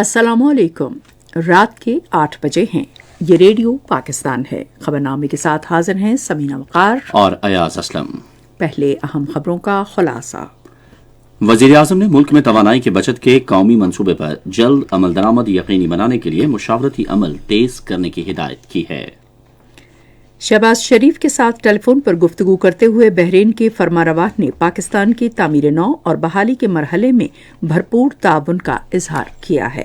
السلام علیکم۔ رات کے 8 بجے ہیں۔ یہ ریڈیو پاکستان ہے۔ خبرنامے کے ساتھ حاضر ہیں سمینہ وقار اور ایاز اسلم۔ پہلے اہم خبروں کا خلاصہ۔ وزیر اعظم نے ملک میں توانائی کے بچت کے قومی منصوبے پر جلد عمل درآمد یقینی بنانے کے لیے مشاورتی عمل تیز کرنے کی ہدایت کی ہے۔ شہباز شریف کے ساتھ ٹیلی فون پر گفتگو کرتے ہوئے بحرین کے فرمانروا نے پاکستان کی تعمیر نو اور بحالی کے مرحلے میں بھرپور تعاون کا اظہار کیا ہے۔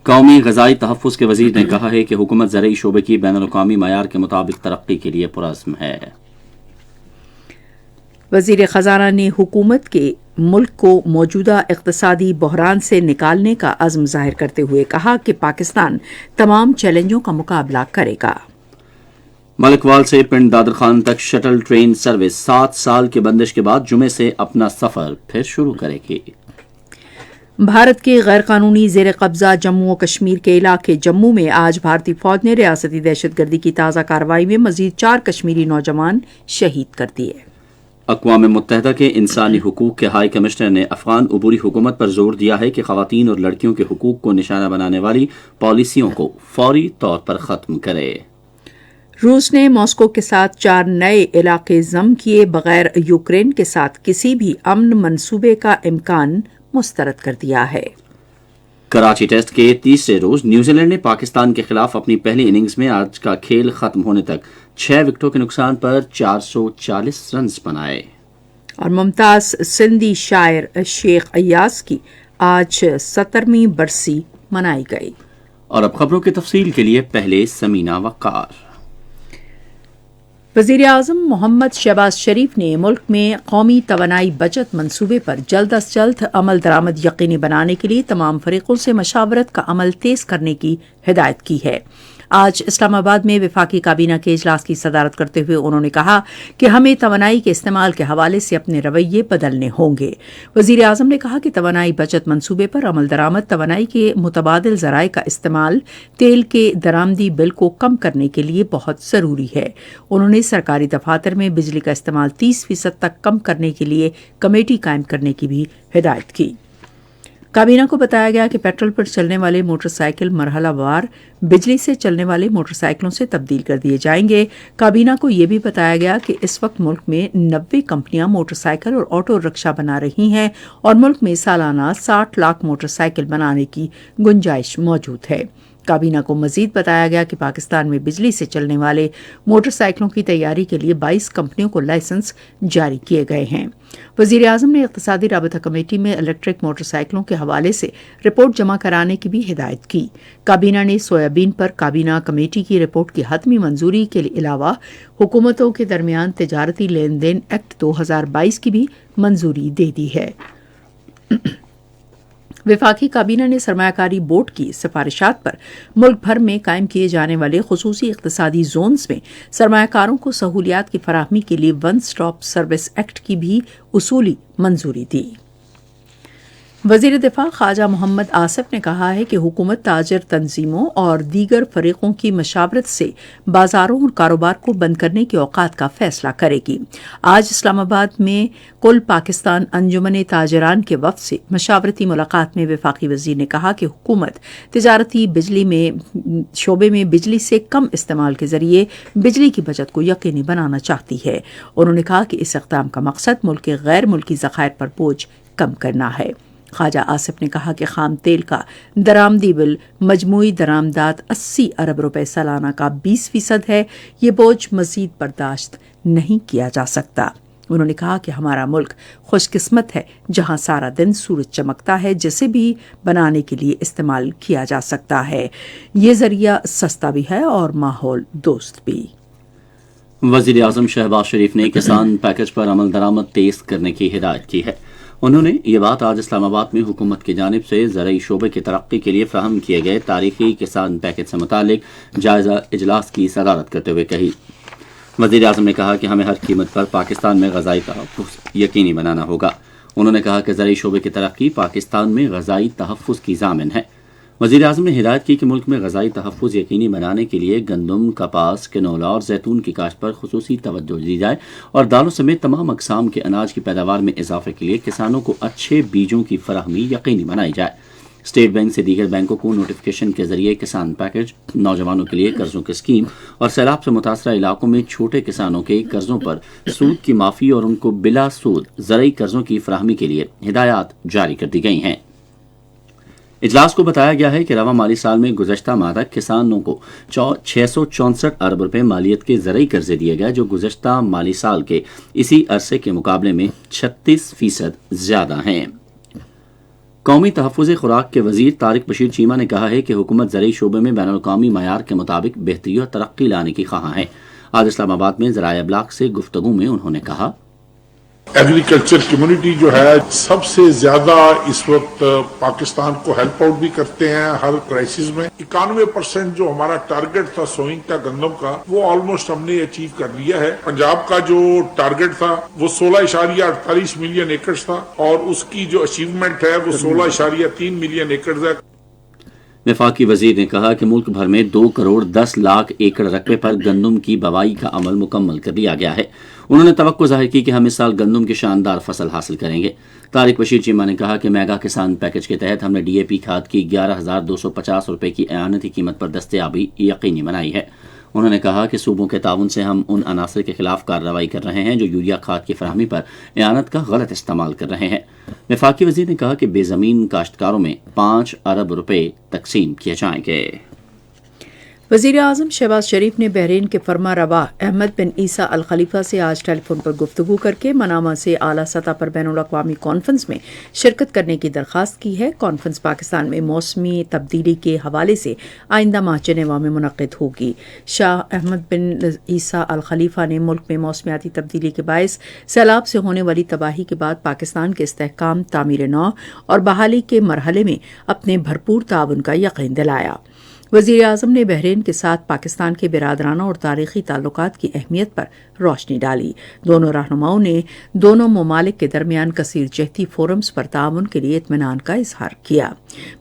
قومی غذائی تحفظ کے وزیر نے کہا ہے کہ حکومت زرعی شعبے کی بین الاقوامی معیار کے مطابق ترقی کے لیے پرعزم ہے۔ وزیر خزانہ نے حکومت کے ملک کو موجودہ اقتصادی بحران سے نکالنے کا عزم ظاہر کرتے ہوئے کہا کہ پاکستان تمام چیلنجوں کا مقابلہ کرے گا۔ ملک وال سے پنڈ دادر خان تک شٹل ٹرین سروس 7 سال کی بندش کے بعد جمعے سے اپنا سفر پھر شروع کرے گی۔ بھارت کے غیر قانونی زیر قبضہ جموں و کشمیر کے علاقے جموں میں آج بھارتی فوج نے ریاستی دہشت گردی کی تازہ کارروائی میں مزید 4 کشمیری نوجوان شہید کر دیے۔ اقوام متحدہ کے انسانی حقوق کے ہائی کمشنر نے افغان عبوری حکومت پر زور دیا ہے کہ خواتین اور لڑکیوں کے حقوق کو نشانہ بنانے والی پالیسیوں کو فوری طور پر ختم کرے۔ روس نے ماسکو کے ساتھ 4 نئے علاقے ضم کیے بغیر یوکرین کے ساتھ کسی بھی امن منصوبے کا امکان مسترد کر دیا ہے۔ کراچی ٹیسٹ کے تیسرے روز نیوزی لینڈ نے پاکستان کے خلاف اپنی پہلی اننگز میں آج کا کھیل ختم ہونے تک 6 وکٹوں کے نقصان پر 440 رنز بنائے۔ اور ممتاز سندھی شاعر شیخ ایاز کی آج 70ویں برسی منائی گئی۔ اور اب خبروں کی تفصیل کے لیے پہلے سمینہ وقار۔ وزیر اعظم محمد شہباز شریف نے ملک میں قومی توانائی بچت منصوبے پر جلد از جلد عمل درآمد یقینی بنانے کے لیے تمام فریقوں سے مشاورت کا عمل تیز کرنے کی ہدایت کی ہے۔ آج اسلام آباد میں وفاقی کابینہ کے اجلاس کی صدارت کرتے ہوئے انہوں نے کہا کہ ہمیں توانائی کے استعمال کے حوالے سے اپنے رویے بدلنے ہوں گے۔ وزیر اعظم نے کہا کہ توانائی بچت منصوبے پر عمل درآمد توانائی کے متبادل ذرائع کا استعمال تیل کے درآمدی بل کو کم کرنے کے لیے بہت ضروری ہے۔ انہوں نے سرکاری دفاتر میں بجلی کا استعمال 30% تک کم کرنے کے لیے کمیٹی قائم کرنے کی بھی ہدایت کی۔ کابینہ کو بتایا گیا کہ پیٹرول پر چلنے والے موٹر سائیکل مرحلہ وار بجلی سے چلنے والے موٹر سائیکلوں سے تبدیل کر دیے جائیں گے۔ کابینہ کو یہ بھی بتایا گیا کہ اس وقت ملک میں 90 کمپنیاں موٹر سائیکل اور آٹو رکشہ بنا رہی ہیں اور ملک میں سالانہ 60 لاکھ موٹر سائیکل بنانے کی گنجائش موجود ہے۔ کابینہ کو مزید بتایا گیا کہ پاکستان میں بجلی سے چلنے والے موٹر سائیکلوں کی تیاری کے لیے 22 کمپنیوں کو لائسنس جاری کیے گئے ہیں۔ وزیر اعظم نے اقتصادی رابطہ کمیٹی میں الیکٹرک موٹر سائیکلوں کے حوالے سے رپورٹ جمع کرانے کی بھی ہدایت کی۔ کابینہ نے سویابین پر کابینہ کمیٹی کی رپورٹ کی حتمی منظوری کے علاوہ حکومتوں کے درمیان تجارتی لین دین ایکٹ 2022 کی بھی منظوری دے دی ہے۔ وفاقی کابینہ نے سرمایہ کاری بورڈ کی سفارشات پر ملک بھر میں قائم کیے جانے والے خصوصی اقتصادی زونز میں سرمایہ کاروں کو سہولیات کی فراہمی کے لیے ون اسٹاپ سروس ایکٹ کی بھی اصولی منظوری دی۔ وزیر دفاع خواجہ محمد آصف نے کہا ہے کہ حکومت تاجر تنظیموں اور دیگر فریقوں کی مشاورت سے بازاروں اور کاروبار کو بند کرنے کے اوقات کا فیصلہ کرے گی۔ آج اسلام آباد میں کل پاکستان انجمن تاجران کے وفد سے مشاورتی ملاقات میں وفاقی وزیر نے کہا کہ حکومت تجارتی بجلی میں شعبے میں بجلی سے کم استعمال کے ذریعے بجلی کی بچت کو یقینی بنانا چاہتی ہے۔ انہوں نے کہا کہ اس اقدام کا مقصد ملک کے غیر ملکی ذخائر پر بوجھ کم کرنا ہے۔ خواجہ آصف نے کہا کہ خام تیل کا درآمدی بل مجموعی درآمدات 80 ارب روپے سالانہ کا 20% ہے۔ یہ بوجھ مزید برداشت نہیں کیا جا سکتا۔ انہوں نے کہا کہ ہمارا ملک خوش قسمت ہے جہاں سارا دن سورج چمکتا ہے، جسے بھی بنانے کے لیے استعمال کیا جا سکتا ہے۔ یہ ذریعہ سستا بھی ہے اور ماحول دوست بھی۔ وزیر اعظم شہباز شریف نے کسان پیکج پر عمل درآمد تیز کرنے کی ہدایت کی ہے۔ انہوں نے یہ بات آج اسلام آباد میں حکومت کی جانب سے زرعی شعبے کی ترقی کے لیے فراہم کیے گئے تاریخی کسان پیکج سے متعلق جائزہ اجلاس کی صدارت کرتے ہوئے کہی۔ وزیر اعظم نے کہا کہ ہمیں ہر قیمت پر پاکستان میں غذائی تحفظ یقینی بنانا ہوگا۔ انہوں نے کہا کہ زرعی شعبے کی ترقی پاکستان میں غذائی تحفظ کی ضامن ہے۔ وزیر اعظم نے ہدایت کی کہ ملک میں غذائی تحفظ یقینی بنانے کے لیے گندم، کپاس، کنولا اور زیتون کی کاشت پر خصوصی توجہ دی جائے اور دالوں سمیت تمام اقسام کے اناج کی پیداوار میں اضافے کے لیے کسانوں کو اچھے بیجوں کی فراہمی یقینی بنائی جائے۔ स्टेट बैंक से दीगर बैंकों को नोटिफिकेशन के जरिए किसान पैकेज, नौजवानों के लिए कर्जों की स्कीम और सैलाब से मुतासरा इलाकों में छोटे किसानों के कर्जों पर सूद की माफी और उनको बिला सूद ज़रई कर्जों की फराहमी के लिए हिदायत जारी कर दी गई हैं। इजलास को बताया गया है कि रवा माली साल में गुज़श्ता माह तक किसानों को 664 अरब रुपए मालियत के ज़रई कर्जे दिए गए, जो गुज़श्ता माली साल के इसी अरसे के मुकाबले में 36% ज्यादा हैं। कौमी तहफ़्फ़ुज़ खुराक के वज़ीर तारिक बशीर चीमा ने कहा है कि हुकूमत ज़रई शोबे में बैनुल-अक़वामी मयार के मुताबिक बेहतरी और तरक्की लाने की ख़्वाह है। आज इस्लामाबाद में ज़राए अबलाग से गुफ्तगू में उन्होंने कहा, एग्रीकल्चर कम्युनिटी जो है सबसे ज्यादा इस वक्त पाकिस्तान को हेल्प आउट भी करते हैं हर क्राइसिस में। 91% जो हमारा टारगेट था सोइंग का गंदम का, वो ऑलमोस्ट हमने अचीव कर लिया है। पंजाब का जो टारगेट था वो 16.48 मिलियन एकड़ था और उसकी जो अचीवमेंट है वो 16.3 मिलियन एकड़ है। वफाकी वजीर ने कहा कि मुल्क भर में 2 करोड़ 10 लाख एकड़ रकबे पर गंदम की बवाई का अमल मुकम्मल कर दिया गया है। उन्होंने तवक्को जाहिर की कि हम इस साल गंदम की शानदार फसल हासिल करेंगे। तारिक बशीर चीमा ने कहा कि मेगा किसान पैकेज के तहत हमने DAP खाद की 11,250 रुपए की एआनती कीमत पर दस्तयाबी यकीनी बनाई है। उन्होंने कहा कि सूबों के ताउन से हम उन अनासर के खिलाफ कार्रवाई कर रहे हैं जो यूरिया खाद की फराहमी पर एआनत का गलत इस्तेमाल कर रहे हैं। वफाकी वजीर ने कहा कि बेजमीन काश्तकारों में 5 अरब रुपए तकसीम किए जाएंगे। वज़ीर आज़म शहबाज शरीफ ने बहरीन के फरमा रवा अहमद बिन ईसा अल खलीफा से आज टेलीफोन पर गुफ्तगू करके मनामा से आला सतह पर बैनुल-अक़वामी कॉन्फ्रेंस में शिरकत करने की दरख्वास्त की है। कॉन्फ्रेंस पाकिस्तान में मौसमी तब्दीली के हवाले से आइंदा माह जनेवा में मुनक़्क़िद होगी। शाह अहमद बिन ईसा अल खलीफा ने मुल्क में मौसमियाती तब्दीली के बायस सैलाब से होने वाली तबाही के बाद पाकिस्तान के इस्तेहकाम, तामीर नौ और बहाली के मरहले में अपने भरपूर ताउन का यकीन दिलाया। वज़ीर आज़म ने बहरीन के साथ पाकिस्तान के बिरादराना और तारीख़ी ताल्लुकात की अहमियत पर रोशनी डाली। दोनों रहनुमाओं ने दोनों ममालिक के दरमियान कसीर जहती फोरम्स पर ताउन के लिए इत्मीनान का इजहार किया।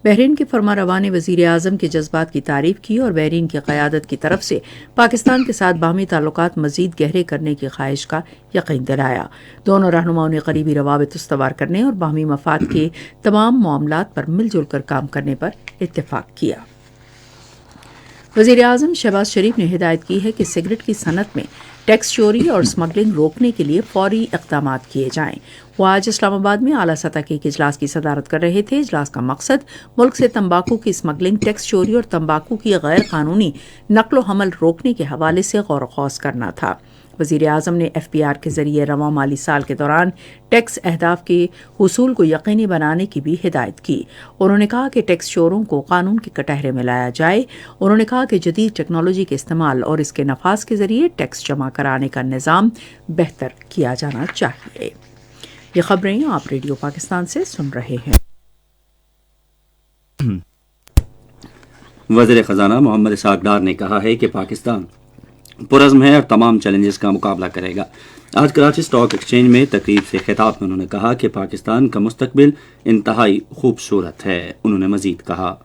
बहरीन के फरमारवा ने वज़ीर आज़म के जज्बात की तारीफ की और बहरीन की क़यादत की तरफ से पाकिस्तान के साथ बाहमी ताल्लुकात मज़ीद गहरे करने की ख्वाहिश का यकीन दिलाया। दोनों रहनुमाओं ने करीबी रवाबित उस्तवार करने और बाहमी मफाद के तमाम मामलात पर मिलजुल कर काम करने पर इत्तेफाक किया। वज़ीर आज़म शहबाज शरीफ ने हिदायत की है कि सिगरेट की सनत में टैक्स चोरी और स्मगलिंग रोकने के लिए फौरी इक़दामात किए जाएं। वो आज इस्लामाबाद में आला सतह के एक इजलास की सदारत कर रहे थे। इजलास का मकसद मुल्क से तंबाकू की स्मगलिंग, टैक्स चोरी और तंबाकू की गैर कानूनी नकलो हमल रोकने के हवाले से गौर खौस करना था। वज़ीर आज़म ने FPR के जरिए रवा माली साल के दौरान टैक्स अहदाफ के हुसूल को यकीनी बनाने की भी हिदायत की। उन्होंने कहा कि टैक्स चोरों को कानून के कटहरे में लाया जाए। उन्होंने कहा कि जदीद टेक्नोलॉजी के इस्तेमाल और इसके नफाज के जरिए टैक्स जमा कराने का निज़ाम बेहतर किया जाना चाहिए। ये खबरें आप रेडियो पाकिस्तान से सुन रहे हैं। वज़ीर ख़ज़ाना मोहम्मद इसहाक़ डार ने कहा है कि पाकिस्तान पुरज़्म है और तमाम चैलेंजेस का मुकाबला करेगा। आज कराची स्टॉक एक्सचेंज में तकरीब से खिताब में उन्होंने कहा कि पाकिस्तान का मुस्तकबिल इंतहाई खूबसूरत है। उन्होंने मज़ीद कहा,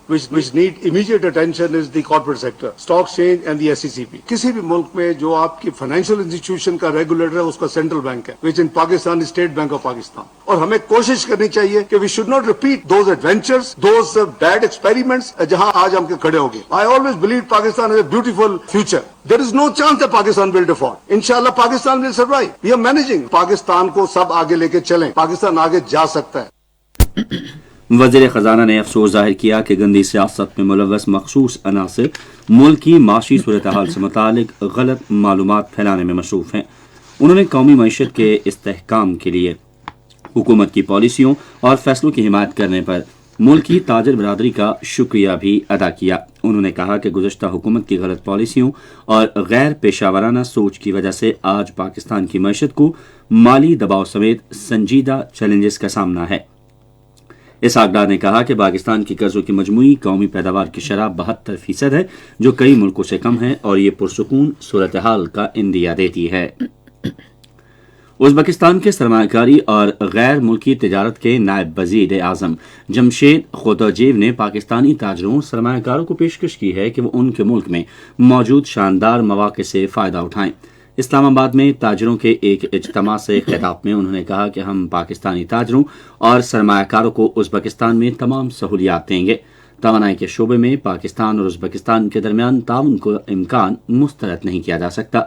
which need immediate attention is the corporate sector, stock exchange and the SECP. किसी भी मुल्क में जो आपकी फाइनेंशियल इंस्टीट्यूशन का रेगुलेटर है उसका सेंट्रल बैंक है, which in Pakistan is State Bank of Pakistan. और हमें कोशिश करनी चाहिए कि we should not repeat those adventures, those bad experiments जहां आज हम खड़े हो गए। I always believe Pakistan has a beautiful future. There is no chance that Pakistan will default. Inshallah Pakistan will survive. We are managing. Pakistan को सब आगे लेके चलें, पाकिस्तान आगे जा सकता है। वज़ीर ख़ज़ाना ने अफसोस जाहिर किया कि गंदी सियासत में मुलव्वस मखसूस अनासर मुल्क की माशी सूरत हाल से मुतालिक गलत मालूमात फैलाने में मसरूफ़ हैं। उन्होंने कौमी मईशत के इस्तेहकाम के लिए हुकूमत की पॉलिसियों और फैसलों की हिमायत करने पर मुल्क की ताजर बरादरी का शुक्रिया भी अदा किया। उन्होंने कहा कि गुज़श्ता हुकूमत की गलत पॉलिसियों और गैर पेशावराना सोच की वजह से आज पाकिस्तान की मईशत को माली दबाव समेत संजीदा चैलेंजेस का सामना है। इसहाक़ डार ने कहा कि पाकिस्तान की कर्जों की मजमूई कौमी पैदावार की शरह 72% है, जो कई मुल्कों से कम है और ये पुरसुकून सूरत हाल का इंदिया देती है। उज़्बेकिस्तान के सरमायाकारी और गैर मुल्की तिजारत के नायब वज़ीर आज़म जमशेद खोतोजेव ने पाकिस्तानी ताजरों और सरमायाकारों को पेशकश की है कि वो उनके मुल्क में मौजूद शानदार मौक़े से फ़ायदा उठाएं। اسلام آباد میں تاجروں کے ایک اجتماع سے خطاب میں انہوں نے کہا کہ ہم پاکستانی تاجروں اور سرمایہ کاروں کو ازبکستان میں تمام سہولیات دیں گے۔ توانائی کے شعبے میں پاکستان اور ازبکستان کے درمیان تعاون کو امکان مسترد نہیں کیا جا سکتا۔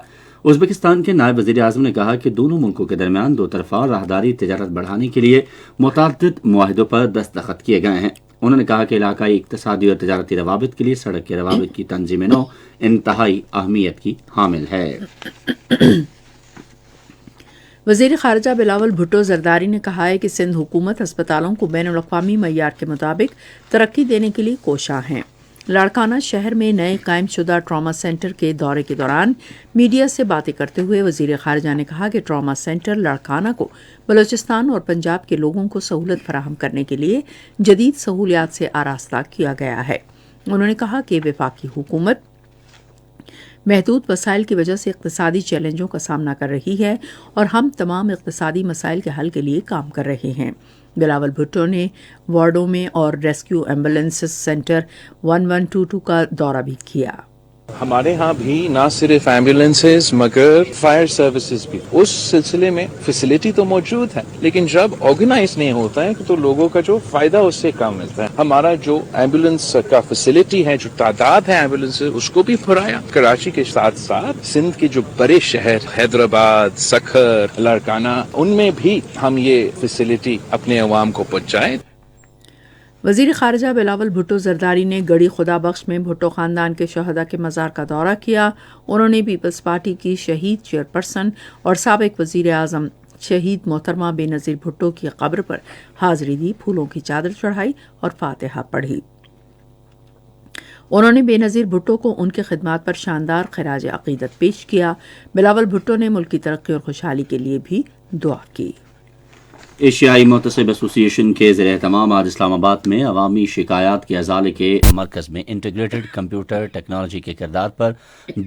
ازبکستان کے نائب وزیر اعظم نے کہا کہ دونوں ملکوں کے درمیان دو طرفہ راہداری تجارت بڑھانے کے لیے متعدد معاہدوں پر دستخط کیے گئے ہیں۔ انہوں نے کہا کہ علاقائی اقتصادی اور تجارتی روابط کے لیے سڑک کے روابط کی تنظیم نو انتہائی اہمیت کی حامل ہے۔ وزیر خارجہ بلاول بھٹو زرداری نے کہا ہے کہ سندھ حکومت ہسپتالوں کو بین الاقوامی معیار کے مطابق ترقی دینے کے لیے کوشاں ہیں۔ لاڑکانہ شہر میں نئے قائم شدہ ٹراما سینٹر کے دورے کے دوران میڈیا سے باتیں کرتے ہوئے وزیر خارجہ نے کہا کہ ٹراما سینٹر لاڑکانہ کو بلوچستان اور پنجاب کے لوگوں کو سہولت فراہم کرنے کے لیے جدید سہولیات سے آراستہ کیا گیا ہے۔ انہوں نے کہا کہ وفاقی حکومت محدود وسائل کی وجہ سے اقتصادی چیلنجوں کا سامنا کر رہی ہے اور ہم تمام اقتصادی مسائل کے حل کے لیے کام کر رہے ہیں۔ بلاول بھٹو نے وارڈوں میں اور ریسکیو ایمبولینس سینٹر 1122 کا دورہ بھی کیا۔ ہمارے ہاں بھی نہ صرف ایمبولینسز مگر فائر سروسز بھی، اس سلسلے میں فیسلٹی تو موجود ہے، لیکن جب آرگنائز نہیں ہوتا ہے تو لوگوں کا جو فائدہ اس سے کم ملتا ہے۔ ہمارا جو ایمبولینس کا فیسلٹی ہے، جو تعداد ہے ایمبولینس، اس کو بھی بڑھایا۔ کراچی کے ساتھ ساتھ سندھ کے جو بڑے شہر حیدرآباد، سکھر، لاڑکانہ، ان میں بھی ہم یہ فیسلٹی اپنے عوام کو پہنچائیں۔ وزیر خارجہ بلاول بھٹو زرداری نے گڑھی خدا بخش میں بھٹو خاندان کے شہداء کے مزار کا دورہ کیا۔ انہوں نے پیپلز پارٹی کی شہید چیئرپرسن اور سابق وزیر اعظم شہید محترمہ بے نظیر بھٹو کی قبر پر حاضری دی، پھولوں کی چادر چڑھائی اور فاتحہ پڑھی۔ انہوں نے بے نظیر بھٹو کو ان کی خدمات پر شاندار خراج عقیدت پیش کیا۔ بلاول بھٹو نے ملک کی ترقی اور خوشحالی کے لیے بھی دعا کی۔ ایشیائی محتسب ایسوسی ایشن کے زیر اہتمام آج اسلام آباد میں عوامی شکایات کے ازالے کے مرکز میں انٹیگریٹڈ کمپیوٹر ٹیکنالوجی کے کردار پر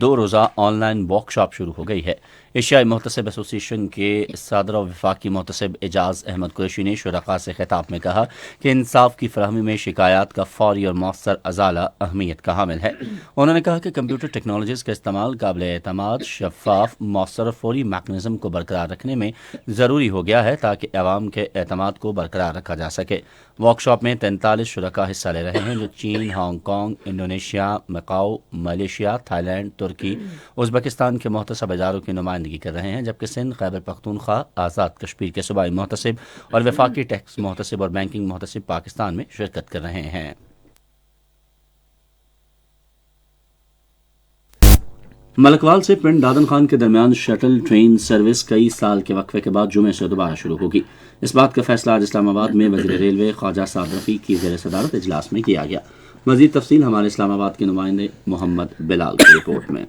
2 روزہ آن لائن ورک شاپ شروع ہو گئی ہے۔ ایشیائی محتسب ایسوسی ایشن کے صدر و وفاقی محتسب اعجاز احمد قریشی نے شرکاء سے خطاب میں کہا کہ انصاف کی فراہمی میں شکایات کا فوری اور مؤثر ازالہ اہمیت کا حامل ہے۔ انہوں نے کہا کہ کمپیوٹر ٹیکنالوجیز کا استعمال قابل اعتماد، شفاف، مؤثر اور فوری میکانزم کو برقرار رکھنے میں ضروری ہو گیا ہے تاکہ عوام کے اعتماد کو برقرار رکھا جا سکے۔ ورک شاپ میں 43 شرکاء حصہ لے رہے ہیں جو چین، Hong Kong, Indonesia, Macau, Malaysia, Thailand, ترکی، ازبکستان کے محتسب اداروں کی نمائندگی کر رہے ہیں، جبکہ سندھ، خیبر پختونخوا، آزاد کشمیر کے صوبائی محتسب اور وفاقی ٹیکس محتسب اور بینکنگ محتسب پاکستان میں شرکت کر رہے ہیں۔ ملکوال سے پنڈ دادن خان کے درمیان شٹل ٹرین سروس کئی سال کے وقفے کے بعد جمعے سے دوبارہ شروع ہوگی۔ اس بات کا فیصلہ آج اسلام آباد میں وزیر ریلوے خواجہ سعد رفیق کی زیر صدارت اجلاس میں کیا گیا۔ مزید تفصیل ہمارے اسلام آباد کے نمائندے محمد بلال کی رپورٹ میں۔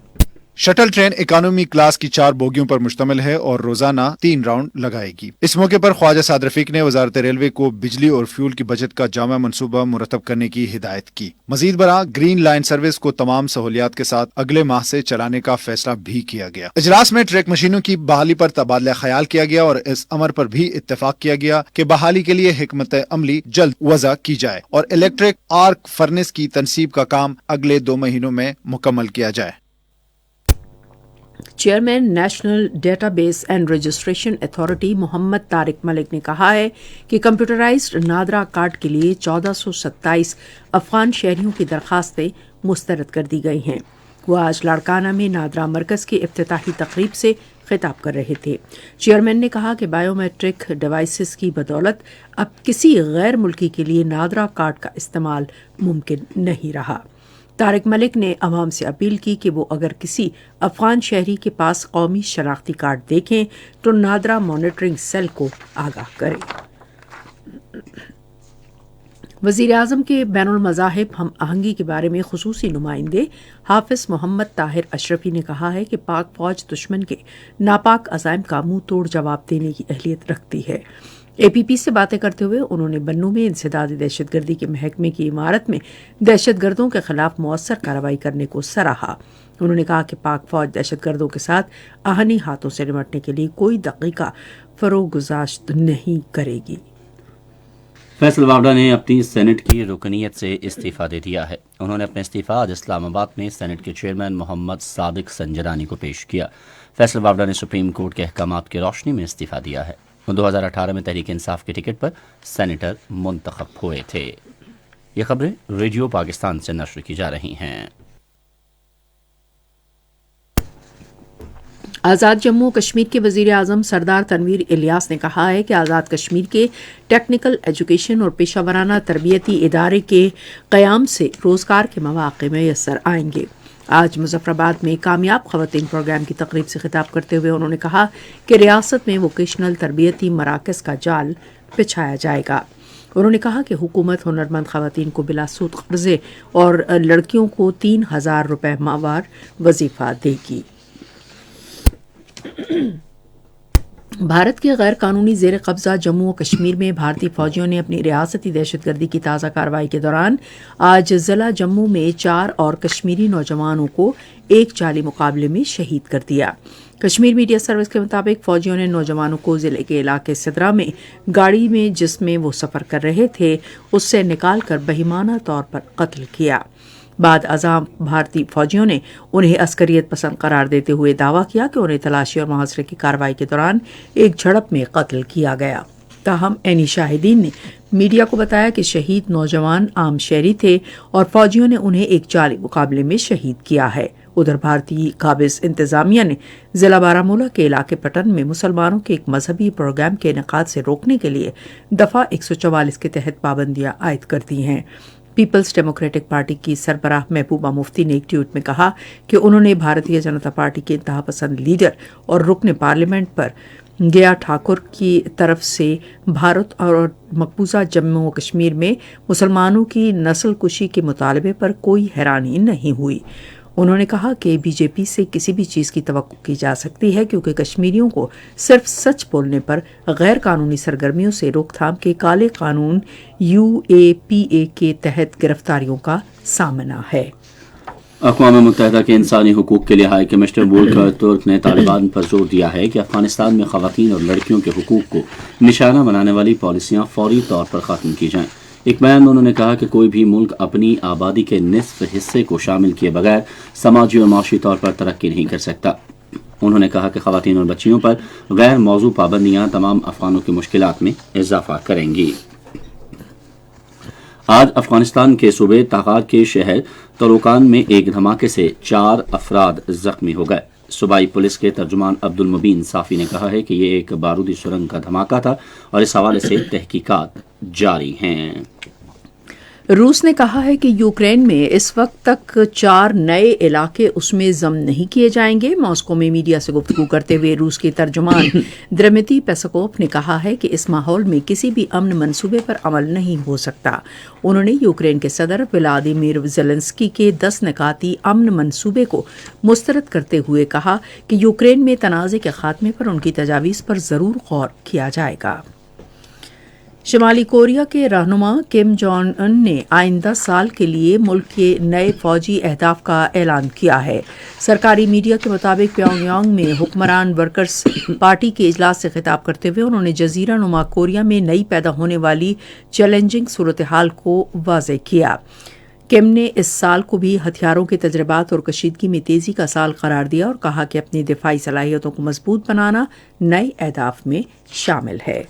شٹل ٹرین اکانومی کلاس کی 4 بوگیوں پر مشتمل ہے اور روزانہ 3 راؤنڈ لگائے گی۔ اس موقع پر خواجہ سعد رفیق نے وزارت ریلوے کو بجلی اور فیول کی بچت کا جامع منصوبہ مرتب کرنے کی ہدایت کی۔ مزید برآں گرین لائن سروس کو تمام سہولیات کے ساتھ اگلے ماہ سے چلانے کا فیصلہ بھی کیا گیا۔ اجلاس میں ٹریک مشینوں کی بحالی پر تبادلہ خیال کیا گیا اور اس امر پر بھی اتفاق کیا گیا کہ بحالی کے لیے حکمت عملی جلد وضع کی جائے اور الیکٹرک آرک فرنس کی تنصیب کا کام اگلے 2 مہینوں میں مکمل کیا جائے۔ Chairman national database and registration authority Muhammad Tariq Malik نے کہا ہے کہ کمپیوٹرائزڈ نادرا کارڈ کے لیے 1427 افغان شہریوں کی درخواستیں مسترد کر دی گئی ہیں۔ وہ آج لاڑکانہ میں نادرا مرکز کی افتتاحی تقریب سے خطاب کر رہے تھے۔ چیئرمین نے کہا کہ بائیو میٹرک ڈیوائسز کی بدولت اب کسی غیر ملکی کے لیے نادرا کارڈ کا استعمال ممکن نہیں رہا۔ طارق ملک نے عوام سے اپیل کی کہ وہ اگر کسی افغان شہری کے پاس قومی شناختی کارڈ دیکھیں تو نادرا مانیٹرنگ سیل کو آگاہ کریں۔ وزیر اعظم کے بین المذاہب ہم آہنگی کے بارے میں خصوصی نمائندے حافظ محمد طاہر اشرفی نے کہا ہے کہ پاک فوج دشمن کے ناپاک عزائم کا منہ توڑ جواب دینے کی اہلیت رکھتی ہے۔ اے پی پی سے باتیں کرتے ہوئے انہوں نے بنوں میں انسدادی دہشت گردی کے محکمے کی عمارت میں دہشت گردوں کے خلاف مؤثر کارروائی کرنے کو سراہا۔ انہوں نے کہا کہ پاک فوج دہشت گردوں کے ساتھ آہنی ہاتھوں سے نمٹنے کے لیے کوئی دقیقہ فروگزاشت نہیں کرے گی۔ فیصل واوڈا نے اپنی سینٹ کی رکنیت سے استعفیٰ دے دیا ہے۔ انہوں نے اپنا استعفیٰ آج اسلام آباد میں سینٹ کے چیئرمین محمد صادق سنجرانی کو پیش کیا۔ फैसल वावड़ा ने सुप्रीम कोर्ट के अहकामात की रोशनी में इस्तीफा दिया है। वो 2018 में तहरीक इंसाफ के टिकट पर सेनेटर मुंतखब हुए थे। ये खबरें रेडियो पाकिस्तान से नश्र की जा रही हैं। आज़ाद जम्मू और कश्मीर के वज़ीर आज़म सरदार तनवीर इलियास ने कहा है कि आज़ाद कश्मीर के टेक्निकल एजुकेशन और पेशा वराना तरबियती इदारे के क़याम से रोज़गार के मौक़े मैसर आएंगे। आज मुजफ्फराबाद में कामयाब ख़वातीन प्रोग्राम की तकरीब से खिताब करते हुए उन्होंने कहा कि रियासत में वोकेशनल तरबियती मराकज़ का जाल बिछाया जाएगा। उन्होंने कहा कि हुकूमत हुनरमंद ख़वातीन को बिला सूद कर्ज़े और लड़कियों को 3,000 रुपये माहवार वजीफ़ा देगी। भारत के गैर कानूनी जेर कब्जा जम्मू और कश्मीर में भारतीय फौजियों ने अपनी रियासती दहशतगर्दी की ताज़ा कार्रवाई के दौरान आज ज़िला जम्मू में 4 और कश्मीरी नौजवानों को एक जाली मुकाबले में शहीद कर दिया। कश्मीर मीडिया सर्विस के मुताबिक फौजियों ने नौजवानों को ज़िले के इलाके सिदरा में गाड़ी में जिसमें वो सफ़र कर रहे थे उससे निकाल कर बहिमाना तौर पर कत्ल किया। बाद अज़ां भारतीय फौजियों ने उन्हें अस्करियत पसंद करार देते हुए दावा किया कि उन्हें तलाशी और मुहासरे की कार्रवाई के दौरान एक झड़प में कत्ल किया गया। ताहम ऐनी शाहिदीन ने मीडिया को बताया कि शहीद नौजवान आम शहरी थे और फौजियों ने उन्हें एक जाली मुकाबले में शहीद किया है। उधर भारतीय काबिज इंतजामिया ने जिला बारामूला के इलाके पटन में मुसलमानों के एक मजहबी प्रोग्राम के इनेकाद से रोकने के लिए दफ़ा 144 के तहत पाबंदियां आयद कर दी हैं। पीपल्स डेमोक्रेटिक पार्टी की सरबराह महबूबा मुफ्ती ने एक ट्वीट में कहा कि उन्होंने भारतीय जनता पार्टी के इंतहा पसंद लीडर और रुकन पार्लियामेंट पर गया ठाकुर की तरफ से भारत और मकबूजा जम्मू और कश्मीर में मुसलमानों की नस्ल कुशी के मुतालबे पर कोई हैरानी नहीं हुई। उन्होंने कहा कि बीजेपी से किसी भी चीज़ की तवक्को की जा सकती है क्योंकि कश्मीरियों को सिर्फ सच बोलने पर गैर कानूनी सरगर्मियों से रोकथाम के काले कानून UAPA के तहत गिरफ्तारियों का सामना है। अक़वाम मुत्तहिदा के इंसानी हुकूक के लिए हाई कमिश्नर वोल्कर तुर्क ने तालिबान पर जोर दिया है कि अफगानिस्तान में ख़वातीन और लड़कियों के हुकूक को निशाना बनाने वाली पॉलिसियाँ फौरी तौर पर ख़त्म की जाएँ। एक बयान में उन्होंने कहा कि कोई भी मुल्क अपनी आबादी के निस्फ हिस्से को शामिल किए बगैर समाजी और माशी तौर पर तरक्की नहीं कर सकता। उन्होंने कहा कि ख़वातीन और बच्चियों पर गैर मौजू पाबंदियाँ तमाम अफ़गानों की मुश्किलात में इजाफा करेंगी। आज अफगानिस्तान के सूबे ताक़ात के शहर तरोकान में एक धमाके से 4 अफराद जख्मी हो गए। सूबाई पुलिस के तर्जुमान अब्दुल मुबीन साफ़ी ने कहा है कि ये एक बारूदी सुरंग का धमाका था और इस हवाले से तहकीकात जारी हैं। रूस ने कहा है कि यूक्रेन में इस वक्त तक 4 नए इलाके उसमें जम नहीं किए जाएंगे। मॉस्को में मीडिया से गुफ्तगू करते हुए रूस के तर्जुमान द्मित्री पेस्कोव ने कहा है कि इस माहौल में किसी भी अमन मंसूबे पर अमल नहीं हो सकता। उन्होंने यूक्रेन के सदर व्लादिमीर ज़ेलेंस्की के 10 निकाती अमन मंसूबे को मुस्तरद करते हुए कहा कि यूक्रेन में तनाज़े के खात्मे पर उनकी तजावीज़ पर ज़रूर गौर किया जाएगा। शुमाली कोरिया के रहनुमा किम जोंग उन ने आइंदा साल के लिए मुल्क के नए फौजी अहदाफ का ऐलान किया है। सरकारी मीडिया के मुताबिक प्योंगयांग में हुक्मरान वर्कर्स पार्टी के इजलास से खिताब करते हुए उन्होंने जजीरा नुमा कोरिया में नई पैदा होने वाली चैलेंजिंग सूरत हाल को वाज़ेह किया। किम ने इस साल को भी हथियारों के तजर्बात और कशीदगी में तेज़ी का साल करार दिया और कहा कि अपनी दिफाई सलाहियतों को मजबूत बनाना नए अहदाफ में शामिल है।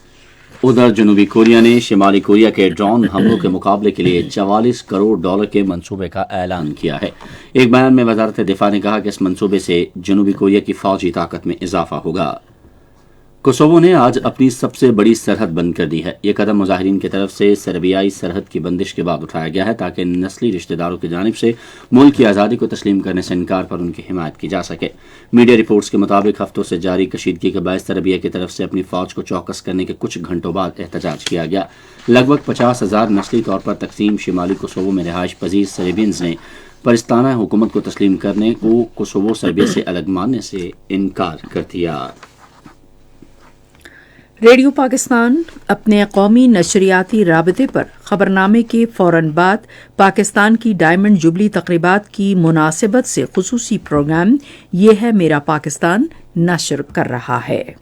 उधर जनूबी कोरिया ने शिमाली कोरिया के ड्रोन हमलों के मुकाबले के लिए $44 करोड़ के मंसूबे का ऐलान किया है। एक बयान में वजारत दिफा ने कहा कि इस मंसूबे से जनूबी कोरिया की फौजी ताकत में इजाफा होगा। कोसोवो ने आज अपनी सबसे बड़ी सरहद बंद कर दी है। यह कदम मुजाहिरीन की तरफ से सर्बियाई सरहद की बंदिश के बाद उठाया गया है ताकि नस्ली रिश्तेदारों की जानिब से मुल्क की आज़ादी को तस्लीम करने से इनकार पर उनकी हिमायत की जा सके। मीडिया रिपोर्ट्स के मुताबिक हफ्तों से जारी कशीदगी के बायस सर्बिया की तरफ से अपनी फौज को चौकस करने के कुछ घंटों बाद एहतजाज किया गया। लगभग 50,000 नस्ली तौर पर तकसीम शिमाली कोसोवो में रिहाइश पजीर सर्बियंस ने परिस्ताना हुकूमत को तस्लीम करने को कोसोवो सर्बिया से अलग मानने से इनकार कर दिया। रेडियो पाकिस्तान अपने कौमी नशरियाती राबते पर खबरनामे के फौरन बाद पाकिस्तान की डायमंड जुबली तकरीबात की मुनासिबत से खुसूसी प्रोग्राम ये है मेरा पाकिस्तान नशर कर रहा है।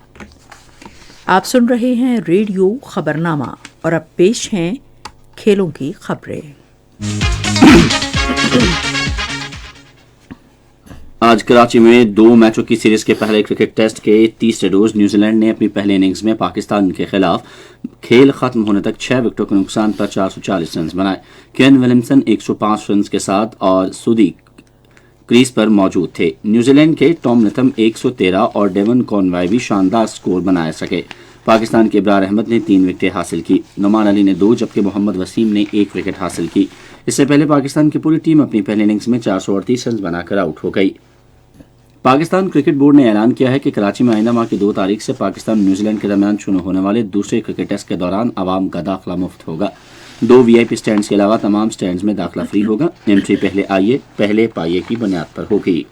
आप सुन रहे हैं रेडियो खबरनामा और अब पेश हैं खेलों की खबरें। आज आज कराची में 2 मैचों की सीरीज के पहले क्रिकेट टेस्ट के तीसरे रोज न्यूजीलैंड ने अपनी पहली इनिंग्स में पाकिस्तान के खिलाफ खेल खत्म होने तक 6 विकेटों के नुकसान पर 440 रन बनाए। केन विलियमसन 105 रन के साथ और सुदी क्रीज पर मौजूद थे। न्यूजीलैंड के टॉम लथम 113 और डेवन कॉनवाय भी शानदार स्कोर बना सके। पाकिस्तान के इब्रार अहमद ने 3 विकेटें हासिल की, नुमान अली ने 2 जबकि मोहम्मद वसीम ने 1 विकेट हासिल की। इससे पहले पाकिस्तान की पूरी टीम अपनी पहली इनिंग्स में 438 रन बनाकर आउट हो गई। पाकिस्तान क्रिकेट बोर्ड ने ऐलान किया है कि कराची में आइंदा माह की 2 तारीख से पाकिस्तान न्यूजीलैंड के दरमियान शुरू होने वाले दूसरे क्रिकेट टेस्ट के दौरान आवाम का दाखिला मुफ्त होगा। 2 VIP स्टैंड्स के अलावा तमाम स्टैंड्स में दाखिला फ्री होगा। एंट्री पहले आइए पहले पाइए की बुनियाद पर होगी।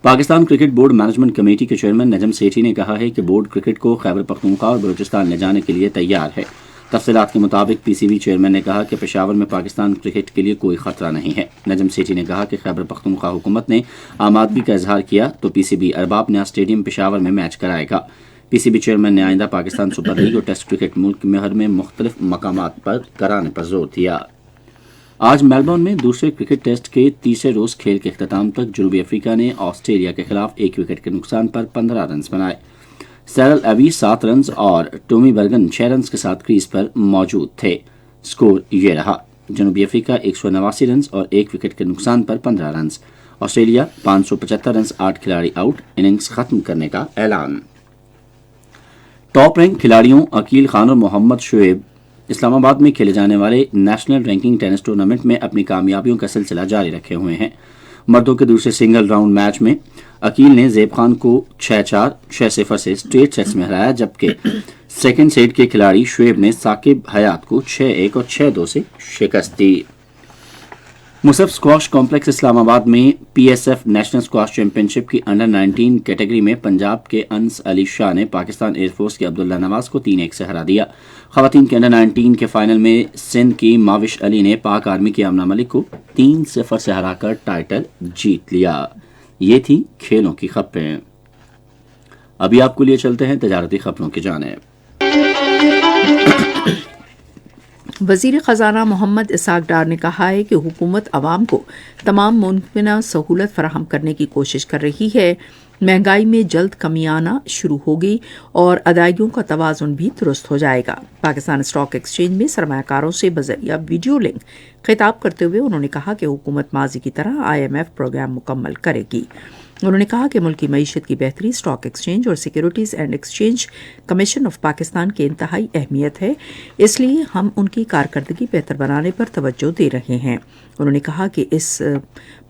Pakistan cricket board management committee के चेयरमैन नजम सेठी ने कहा है कि बोर्ड क्रिकेट को खैबर पख्तूनख्वा और बलूचिस्तान ले जाने के लिए तैयार है। तफसीलात के मुताबिक PCB चेयरमैन ने कहा कि पेशावर में पाकिस्तान क्रिकेट के लिए कोई खतरा नहीं है। नजम सेठी ने कहा कि खैबर पख्तूनख्वा हुकूमत ने आमादगी का इजहार किया तो PCB अरबाब न्याज स्टेडियम पेशावर में मैच कराएगा। PCB चेयरमैन ने आइंदा पाकिस्तान सुपर लीग और टेस्ट क्रिकेट मुल्क भर में मुख्तलिफ मकामात पर कराने पर जोर दिया। आज मेलबर्न में दूसरे क्रिकेट टेस्ट के तीसरे रोज खेल के अख्ताम तक जनूबी अफ्रीका ने ऑस्ट्रेलिया के खिलाफ 1 विकेट के नुकसान पर 15 रन बनाए। सैरल अवी 7 रन और टोमी बर्गन 6 रन के साथ क्रीज पर मौजूद थे। स्कोर ये रहा: जनूबी अफ्रीका 189 रन और 1 विकेट के नुकसान पर 15 रन। ऑस्ट्रेलिया 575 रन, 8 खिलाड़ी आउट। इनिंग्स खत्म करने का ऐलान। टॉप रैंक खिलाड़ियों अकील खान और मोहम्मद शुएब इस्लामाबाद में खेले जाने वाले नेशनल रैंकिंग टेनिस टूर्नामेंट में अपनी कामयाबियों का सिलसिला जारी रखे हुए हैं। मर्दों के दूसरे सिंगल राउंड मैच में अकील ने ज़ेब खान को 6-4, 6-0 से स्ट्रेट सेट्स में हराया, जबकि सेकंड सेट के खिलाड़ी शुएब ने साकिब हयात को 6-1 और 6-2 से शिकस्त दी। मुसफ स्क्वाश कॉम्प्लेक्स इस्लामाबाद में PSF नेशनल स्क्वाश चैंपियनशिप की अंडर 19 कैटेगरी में पंजाब के अंस अली शाह ने पाकिस्तान एयरफोर्स के अब्दुल्ला नवाज को 3-1 से हरा दिया। खवातीन के अंडर 19 के फाइनल में सिंध की माविश अली ने पाक आर्मी की आमना मलिक को 3-0 से हराकर टाइटल जीत लिया। ये थी खेलों की खबरें। अभी आपको लिए चलते हैं तजारती खबरों की जानिब। वज़ीर ख़जाना मोहम्मद इसाक डार ने कहा है कि हुकूमत आवाम को तमाम मुमकिन सहूलत फराहम करने की कोशिश कर रही है। महंगाई में जल्द कमी आना शुरू होगी और अदायगियों का तवाज़ुन भी दुरुस्त हो जाएगा। पाकिस्तान स्टॉक एक्सचेंज में सरमायाकारों से बज़रिया वीडियो लिंक खिताब करते हुए उन्होंने कहा कि हुकूमत माजी की तरह IMF प्रोग्राम मुकम्मल करेगी। उन्होंने कहा कि मुल्क की मईशत की बेहतरी स्टॉक एक्सचेंज और securities and exchange commission of Pakistan की इंतहाई अहमियत है, इसलिए हम उनकी कारकर्दगी बेहतर बनाने पर तवज्जो दे रहे हैं। उन्होंने कहा कि इस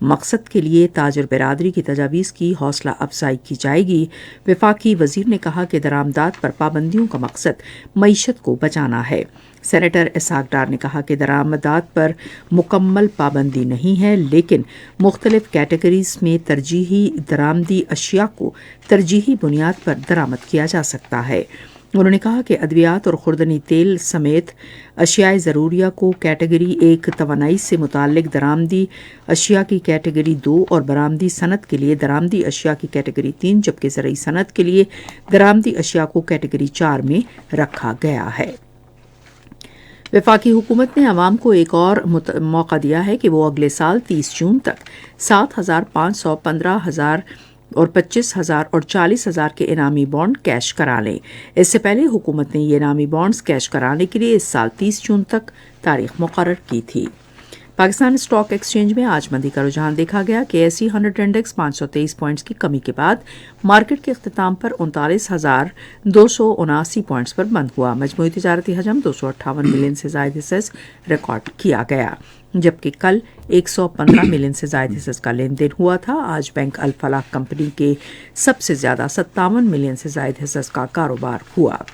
मकसद के लिए ताजर बिरादरी की तजावीज़ की हौसला अफजाई की जाएगी। वफाकी वज़ीर ने कहा कि दरामदात पर पाबंदियों का मकसद मईशत को बचाना है। सेनेटर इसाक डार ने कहा कि दरामदात पर मुकम्मल पाबंदी नहीं है, लेकिन मुख्तलिफ कैटेगरीज में तरजीही दरामदी अशिया को तरजीही बुनियाद पर दरामद किया जा सकता है। उन्होंने कहा कि अद्वियात और खुर्दनी तेल समेत अशियाए ज़रूरिया को कैटेगरी 1 तवानाई से मुताल्लिक दरामदी अशिया की कैटेगरी 2 और बरामदी सनत के लिए दरामदी अशिया की कैटेगरी 3 जबकि ज़रई सनत के लिए दरामदी अशिया को कैटेगरी 4 में रखा गया है। वफाकी हुकूमत ने आवाम को एक और मौका दिया है कि वो अगले साल 30 जून तक 7,500, 15,000 और 25,000 और 40,000 के इनामी बॉन्ड कैश करा लें। इससे पहले हुकूमत ने ये इनामी बॉन्ड्स कैश कराने के लिए इस साल 30 जून तक तारीख मुकर्रर की थी। पाकिस्तान स्टॉक एक्सचेंज में आज मंदी का रुझान देखा गया। KSE 100 इंडेक्स 523 पॉइंट्स की कमी के बाद मार्केट के अख्ताम पर 39,279 पॉइंट्स पर बंद हुआ। मजमूई तिजारती हजम 258 मिलियन से ज़ायद हिस्सेस रिकॉर्ड किया गया, जबकि कल 115 मिलियन से ज़ायद हिस्सेस का लेन देन हुआ था। आज बैंक अल फलाह कंपनी के सबसे ज़्यादा 57 मिलियन से ज़ायद हिस्सेस का कारोबार हुआ।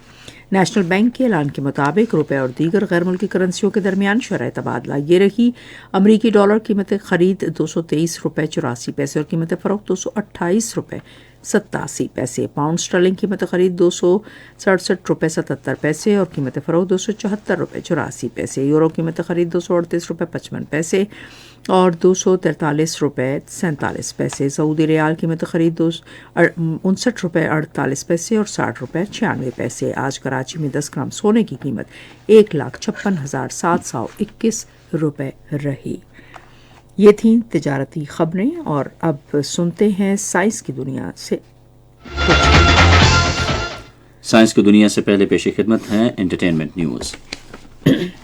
नेशनल बैंक के ऐलान के मुताबिक रुपये और दीगर गैर मुल्की करेंसियों के दरमियान शरह तबादला ये रही: अमरीकी डॉलर कीमत खरीद 223 रुपये 84 पैसे और कीमत फ़रोख्त 228 रुपये 87 पैसे। पाउंड स्टर्लिंग कीमत खरीद 267 रुपये 77 पैसे और कीमत फ़रोख्त 274 रुपये 84 पैसे। यूरो कीमत खरीद 238 रुपये 55 पैसे और 243 रुपये 47 पैसे। सऊदी रियाल कीमत खरीद 59 रुपये 48 पैसे और 60 रुपये 96 पैसे। आज कराची में 10 ग्राम सोने की कीमत 1,56,721 रुपये रही। یہ تھیں تجارتی خبریں اور اب سنتے ہیں سائنس کی دنیا سے. سائنس کی دنیا سے پہلے پیش خدمت ہیں انٹرٹینمنٹ نیوز.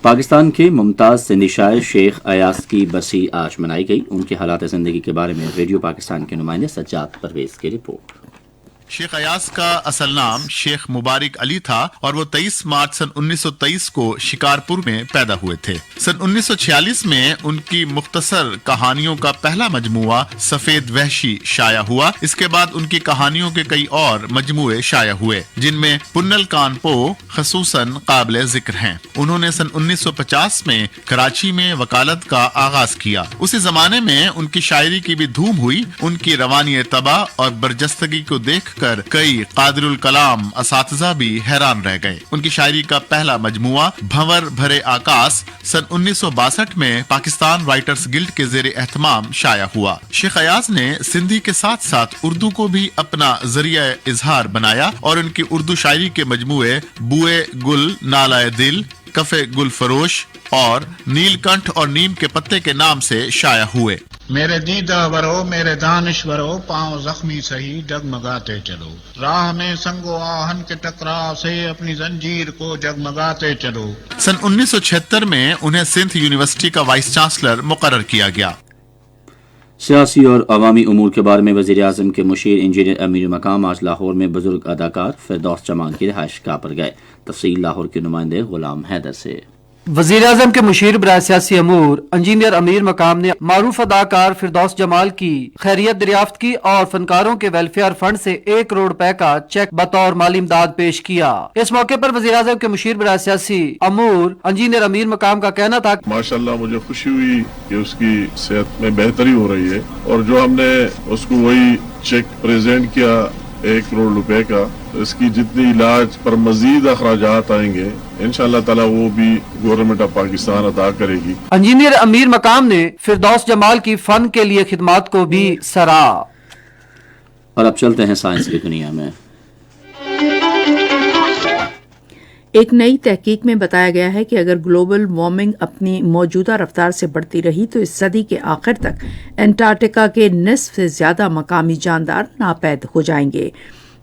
پاکستان کے ممتاز سندھی شاعر شیخ ایاز کی برسی آج منائی گئی. ان کے حالات زندگی کے بارے میں ریڈیو پاکستان کے نمائندے سجاد پرویز کی رپورٹ. شیخ ایاز کا اصل نام شیخ مبارک علی تھا اور وہ 23 مارچ سن 1923 کو شکارپور میں پیدا ہوئے تھے. سن 1946 میں ان کی مختصر کہانیوں کا پہلا مجموعہ سفید وحشی شائع ہوا. اس کے بعد ان کی کہانیوں کے کئی اور مجموعے شائع ہوئے جن میں پنل کان پو خصوصاً قابل ذکر ہیں. انہوں نے سن 1950 میں کراچی میں وکالت کا آغاز کیا. اسی زمانے میں ان کی شاعری کی بھی دھوم ہوئی. ان کی روانی طبع اور برجستگی کو دیکھ کر کئی قادر الکلام اساتذہ بھی حیران رہ گئے. ان کی شاعری کا پہلا مجموعہ بھنور بھرے آکاش سن 1962 میں پاکستان رائٹرز گلڈ کے زیر اہتمام شائع ہوا. شیخ ایاز نے سندھی کے ساتھ ساتھ اردو کو بھی اپنا ذریعہ اظہار بنایا اور ان کی اردو شاعری کے مجموعے بوئے گل نالائے دل، کفے گل فروش اور نیل کنٹھ اور نیم کے پتے کے نام سے شائع ہوئے. میرے دیدہ ورو میرے دانشورو، پاؤں زخمی سہی جگمگاتے چلو، راہ میں سنگ و آہن کے ٹکراؤ سے اپنی زنجیر کو جگمگاتے چلو. سن 1976 میں انہیں سندھ یونیورسٹی کا وائس چانسلر مقرر کیا گیا. سیاسی اور عوامی امور کے بارے میں وزیر اعظم کے مشیر انجینئر امیر مقام آج لاہور میں بزرگ اداکار فردوس جمال کی رہائش گاہ پر گئے. تفصیل لاہور کے نمائندے غلام حیدر سے. وزیر اعظم کے مشیر برائے سیاسی امور انجینئر امیر مقام نے معروف اداکار فردوس جمال کی خیریت دریافت کی اور فنکاروں کے ویلفیئر فنڈ سے 1 کروڑ روپے کا چیک بطور مالی امداد پیش کیا. اس موقع پر وزیر اعظم کے مشیر برائے سیاسی امور انجینئر امیر مقام کا کہنا تھا ماشاءاللہ مجھے خوشی ہوئی کہ اس کی صحت میں بہتری ہو رہی ہے اور جو ہم نے اس کو وہی چیک پریزنٹ کیا 1 کروڑ روپے کا، اس کی جتنی علاج پر مزید اخراجات آئیں گے انشاءاللہ تعالی وہ بھی گورنمنٹ آف پاکستان ادا کرے گی. انجینئر امیر مقام نے فردوس جمال کی فن کے لیے خدمات کو بھی سراہا. اور اب چلتے ہیں سائنس کی دنیا میں. ایک نئی تحقیق میں بتایا گیا ہے کہ اگر گلوبل وارمنگ اپنی موجودہ رفتار سے بڑھتی رہی تو اس صدی کے آخر تک انٹارکٹیکا کے نصف سے زیادہ مقامی جاندار ناپید ہو جائیں گے.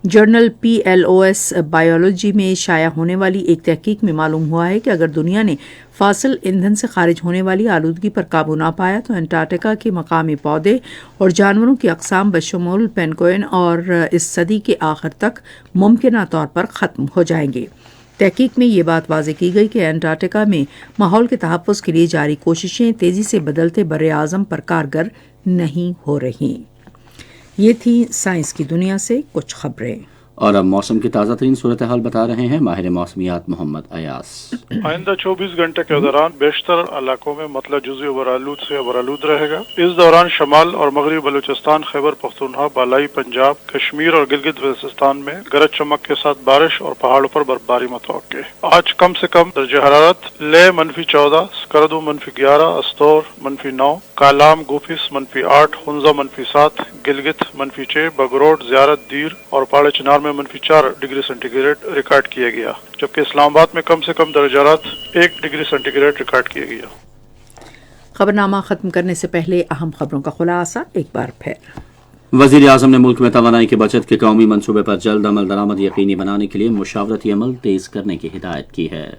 جرنل PLOS بایولوجی میں شائع ہونے والی ایک تحقیق میں معلوم ہوا ہے کہ اگر دنیا نے فاسل ایندھن سے خارج ہونے والی آلودگی پر قابو نہ پایا تو انٹارکٹیکا کے مقامی پودے اور جانوروں کی اقسام بشمول پینگوئن اور اس صدی کے آخر تک ممکنہ طور پر ختم ہو جائیں گے. تحقیق میں یہ بات واضح کی گئی کہ انٹارکٹیکا میں ماحول کے تحفظ کے لیے جاری کوششیں تیزی سے بدلتے بر اعظم پر کارگر نہیں ہو رہی. یہ تھی سائنس کی دنیا سے کچھ خبریں. اور اب موسم کی تازہ ترین صورتحال بتا رہے ہیں ماہر موسمیات محمد ایاز. آئندہ 24 گھنٹے کے دوران بیشتر علاقوں میں مطلع جزوی ابرآلود سے ابرآلود رہے گا. اس دوران شمال اور مغربی بلوچستان، خیبر پختونخوا، بالائی پنجاب، کشمیر اور گلگت بلتستان میں گرج چمک کے ساتھ بارش اور پہاڑوں پر برفباری متوقع. آج کم سے کم درجہ حرارت لے -14، سکردو -11، استور -9، کالام گوفس -8، ہنزا -7، گلگت -6، بگروٹ، زیارت، دیر اور پاڑے چنار میں -4 ڈگری سینٹی گریڈ ریکارڈ کیا گیا، جبکہ اسلام آباد میں کم سے کم درجہ حرارت 1 ڈگری سینٹی گریڈ ریکارڈ کیا گیا. خبرنامہ ختم کرنے سے پہلے اہم خبروں کا خلاصہ ایک بار پھر. وزیر اعظم نے ملک میں توانائی کی بچت کے قومی منصوبے پر جلد عمل درآمد یقینی بنانے کے لیے مشاورتی عمل تیز کرنے کی ہدایت کی ہے.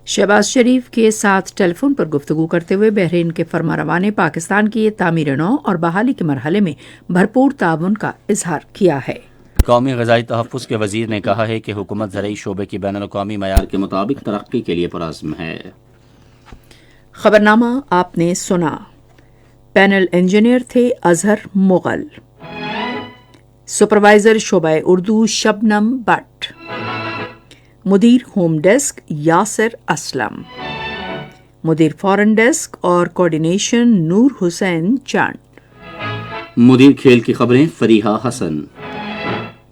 شہباز شریف کے ساتھ ٹیلی فون پر گفتگو کرتے ہوئے بحرین کے فرمانروا نے پاکستان کی تعمیر نو اور بحالی کے مرحلے میں بھرپور تعاون کا اظہار کیا ہے. قومی غذائی تحفظ کے وزیر نے کہا ہے کہ حکومت زرعی شعبے کی بین الاقوامی معیار کے مطابق ترقی کے لیے پرعزم ہے. خبرنامہ آپ نے سنا. پینل انجینئر تھے اظہر مغل، سپروائزر شعبہ اردو شبنم بٹ، مدیر ہوم ڈیسک یاسر اسلم، مدیر فورن ڈیسک اور کوارڈینیشن نور حسین چانڈ، مدیر کھیل کی خبریں فریحہ حسن،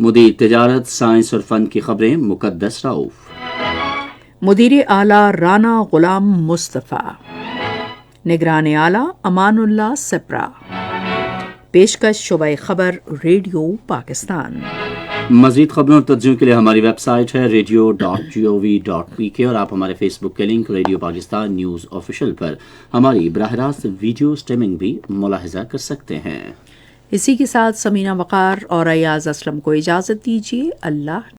مدیر تجارت سائنس اور فن کی خبریں مقدس رؤف، مدیر اعلیٰ رانا غلام مصطفیٰ، نگران اعلیٰ امان اللہ سپرا. پیشکش شعبہ خبر ریڈیو پاکستان. मज़ीद खबरों और तर्जुमे के लिए हमारी वेबसाइट है radio.gov.pk और आप हमारे फेसबुक के link radio Pakistan news official पर हमारी बराह रास्त वीडियो स्ट्रीमिंग भी मुलाहिजा कर सकते हैं। इसी के साथ समीना वक़ार और अयाज असलम को इजाज़त दीजिए। अल्लाह